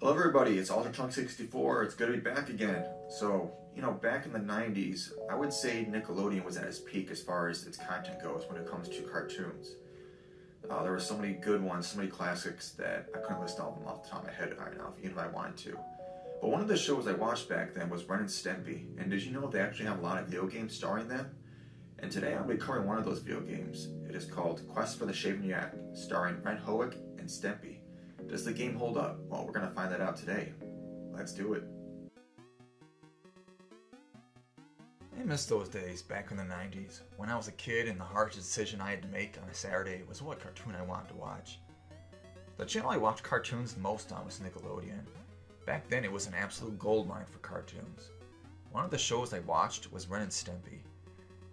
Hello everybody, it's Ultra64. It's good to be back again. So, back in the 90s, I would say Nickelodeon was at its peak as far as its content goes when it comes to cartoons. There were so many good ones, so many classics that I couldn't list all of them off the top of my head right now, even if I wanted to. But one of the shows I watched back then was Ren and Stimpy, and did you know they actually have a lot of video games starring them? And today I'll be covering one of those video games. It is called Quest for the Shaven Yak, starring Ren, Hoek, and Stimpy. Does the game hold up? Well, we're going to find that out today. Let's do it. I miss those days back in the 90s, when I was a kid and the hardest decision I had to make on a Saturday was what cartoon I wanted to watch. The channel I watched cartoons the most on was Nickelodeon. Back then it was an absolute goldmine for cartoons. One of the shows I watched was Ren and Stimpy.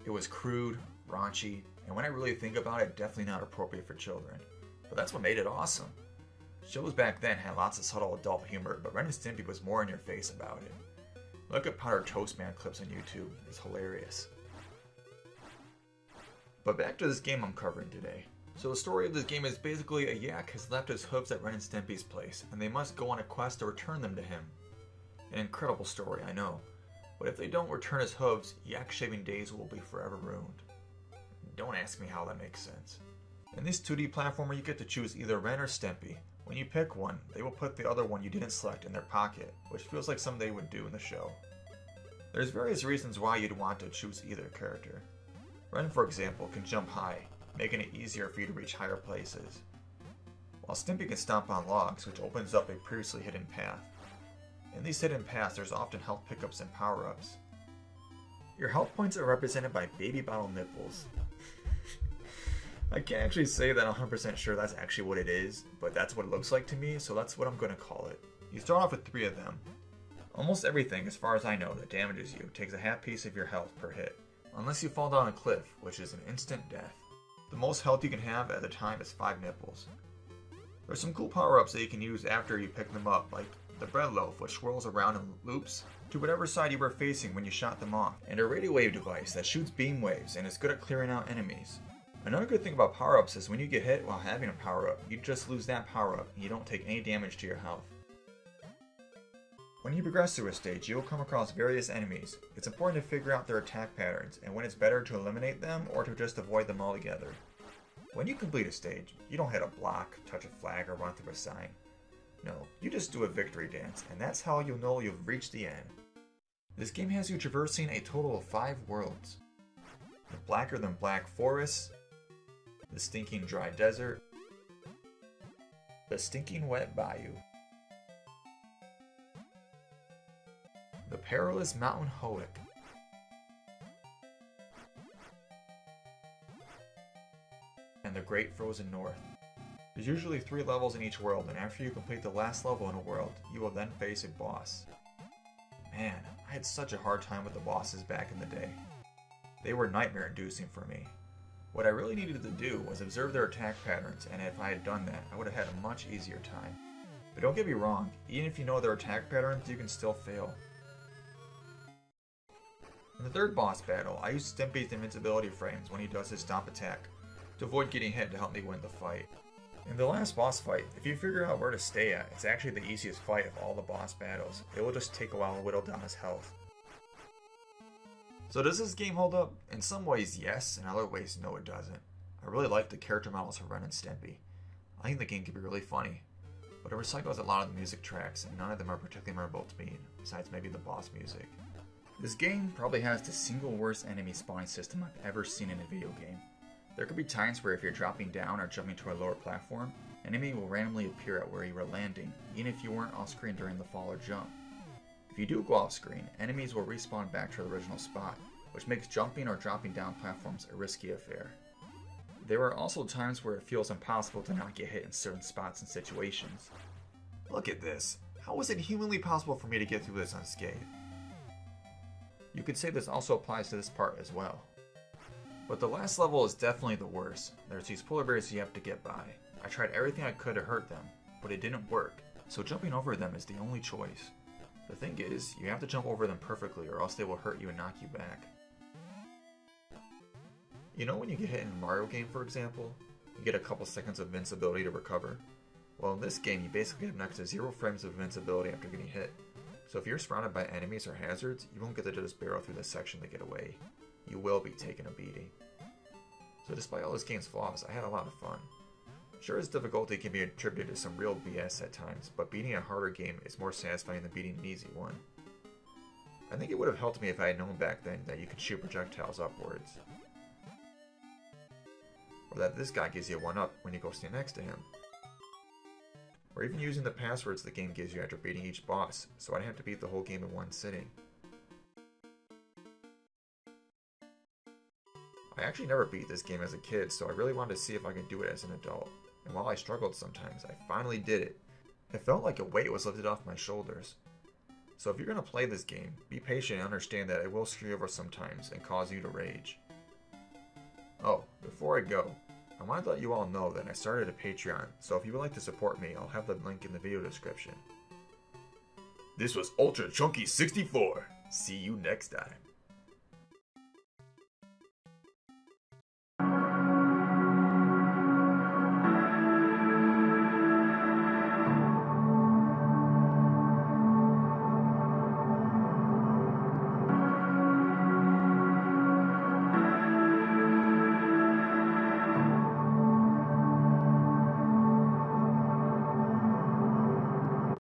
It was crude, raunchy, and when I really think about it, definitely not appropriate for children. But that's what made it awesome. Shows back then had lots of subtle adult humor, but Ren and Stimpy was more in your face about it. Look at Powdered Toast Man clips on YouTube, it's hilarious. But back to this game I'm covering today. So the story of this game is basically a yak has left his hooves at Ren and Stimpy's place, and they must go on a quest to return them to him. An incredible story, I know. But if they don't return his hooves, yak shaving days will be forever ruined. Don't ask me how that makes sense. In this 2D platformer you get to choose either Ren or Stimpy. When you pick one, they will put the other one you didn't select in their pocket, which feels like something they would do in the show. There's various reasons why you'd want to choose either character. Ren, for example, can jump high, making it easier for you to reach higher places, while Stimpy can stomp on logs, which opens up a previously hidden path. In these hidden paths, there's often health pickups and power-ups. Your health points are represented by baby bottle nipples. I can't actually say that I'm 100% sure that's actually what it is, but that's what it looks like to me, so that's what I'm going to call it. You start off with 3 of them. Almost everything, as far as I know, that damages you takes a half piece of your health per hit, unless you fall down a cliff, which is an instant death. The most health you can have at a time is 5 nipples. There's some cool power-ups that you can use after you pick them up, like the bread loaf, which swirls around and loops to whatever side you were facing when you shot them off, and a radio wave device that shoots beam waves and is good at clearing out enemies. Another good thing about power-ups is when you get hit while having a power-up, you just lose that power-up and you don't take any damage to your health. When you progress through a stage, you will come across various enemies. It's important to figure out their attack patterns and when it's better to eliminate them or to just avoid them altogether. When you complete a stage, you don't hit a block, touch a flag, or run through a sign. No, you just do a victory dance, and that's how you'll know you've reached the end. This game has you traversing a total of 5 worlds. The blacker than black forests, the stinking dry desert, the stinking wet bayou, the perilous mountain Hoek, and the great frozen north. There's usually 3 levels in each world, and after you complete the last level in a world, you will then face a boss. Man, I had such a hard time with the bosses back in the day. They were nightmare-inducing for me. What I really needed to do was observe their attack patterns, and if I had done that, I would have had a much easier time. But don't get me wrong, even if you know their attack patterns, you can still fail. In the 3rd boss battle, I used Stimpy's invincibility frames when he does his stomp attack, to avoid getting hit to help me win the fight. In the last boss fight, if you figure out where to stay at, it's actually the easiest fight of all the boss battles. It will just take a while to whittle down his health. So does this game hold up? In some ways yes, in other ways no it doesn't. I really like the character models for Ren and Stimpy. I think the game can be really funny, but it recycles a lot of the music tracks and none of them are particularly memorable to me, besides maybe the boss music. This game probably has the single worst enemy spawning system I've ever seen in a video game. There could be times where if you're dropping down or jumping to a lower platform, an enemy will randomly appear at where you were landing, even if you weren't off screen during the fall or jump. If you do go off screen, enemies will respawn back to their original spot, which makes jumping or dropping down platforms a risky affair. There are also times where it feels impossible to not get hit in certain spots and situations. Look at this! How is it humanly possible for me to get through this unscathed? You could say this also applies to this part as well. But the last level is definitely the worst. There's these polar bears you have to get by. I tried everything I could to hurt them, but it didn't work, so jumping over them is the only choice. The thing is, you have to jump over them perfectly or else they will hurt you and knock you back. You know when you get hit in a Mario game, for example, you get a couple seconds of invincibility to recover? Well, in this game, you basically have next to 0 frames of invincibility after getting hit. So if you're surrounded by enemies or hazards, you won't get to just barrel through this section to get away. You will be taking a beating. So despite all this game's flaws, I had a lot of fun. Sure, its difficulty can be attributed to some real BS at times, but beating a harder game is more satisfying than beating an easy one. I think it would have helped me if I had known back then that you can shoot projectiles upwards. Or that this guy gives you a 1-up when you go stand next to him. Or even using the passwords the game gives you after beating each boss, so I didn't have to beat the whole game in one sitting. I actually never beat this game as a kid, so I really wanted to see if I could do it as an adult. And while I struggled sometimes, I finally did it. It felt like a weight was lifted off my shoulders. So if you're going to play this game, be patient and understand that it will screw you over sometimes and cause you to rage. Oh, before I go, I want to let you all know that I started a Patreon, so if you would like to support me, I'll have the link in the video description. This was Ultra Chunky 64. See you next time.